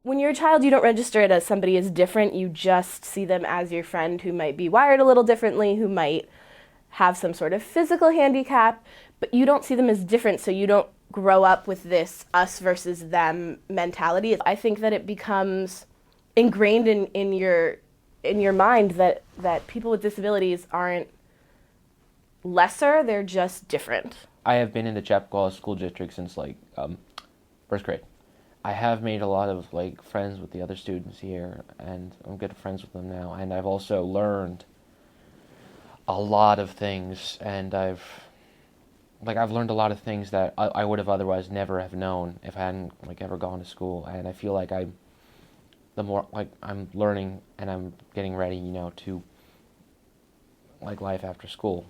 When you're a child, you don't register it as somebody as different. You just see them as your friend who might be wired a little differently, who might have some sort of physical handicap, but you don't see them as different, so you don't grow up with this us versus them mentality. I think that it becomes ingrained in your mind that people with disabilities aren't lesser, they're just different. I have been in the Chappaqua School District since first grade. I have made a lot of friends with the other students here, and I'm good friends with them now. And I've also learned a lot of things, and I've learned a lot of things that I would have otherwise never have known if I hadn't ever gone to school. And I feel like the more I'm learning and I'm getting ready, to life after school.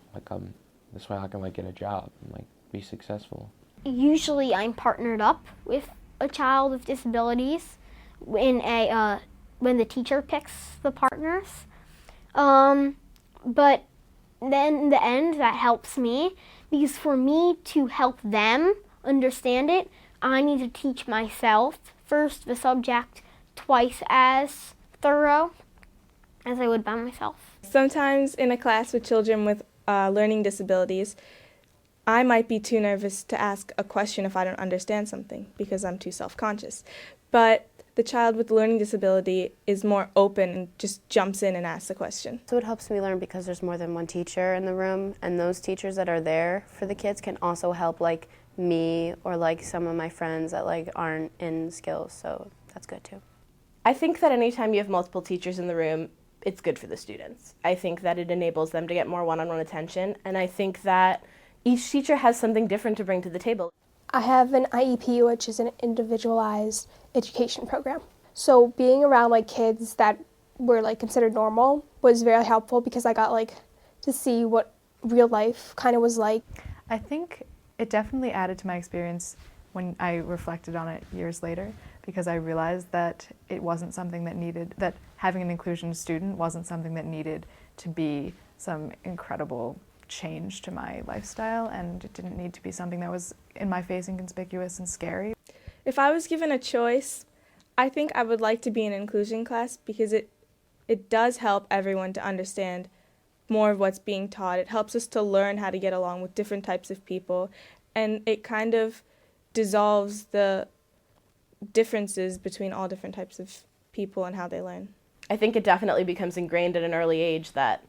This way I can get a job and be successful. Usually I'm partnered up with a child with disabilities when the teacher picks the partners. But then in the end that helps me, because for me to help them understand it, I need to teach myself first the subject twice as thorough as I would by myself. Sometimes in a class with children with learning disabilities, I might be too nervous to ask a question if I don't understand something because I'm too self-conscious. But the child with learning disability is more open and just jumps in and asks a question. So it helps me learn because there's more than one teacher in the room, and those teachers that are there for the kids can also help me or some of my friends that aren't in skills, so that's good too. I think that anytime you have multiple teachers in the room, it's good for the students. I think that it enables them to get more one-on-one attention, and I think that each teacher has something different to bring to the table. I have an IEP, which is an individualized education program. So being around kids that were considered normal was very helpful because I got to see what real life kind of was like. I think it definitely added to my experience when I reflected on it years later, because I realized that it wasn't something that having an inclusion student wasn't something that needed to be some incredible change to my lifestyle, and it didn't need to be something that was in my face and conspicuous and scary. If I was given a choice, I think I would like to be in an inclusion class because it does help everyone to understand more of what's being taught. It helps us to learn how to get along with different types of people, and it kind of dissolves the differences between all different types of people and how they learn. I think it definitely becomes ingrained at an early age that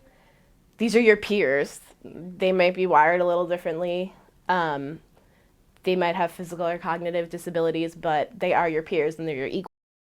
these are your peers. They might be wired a little differently. They might have physical or cognitive disabilities, but they are your peers and they're your equals.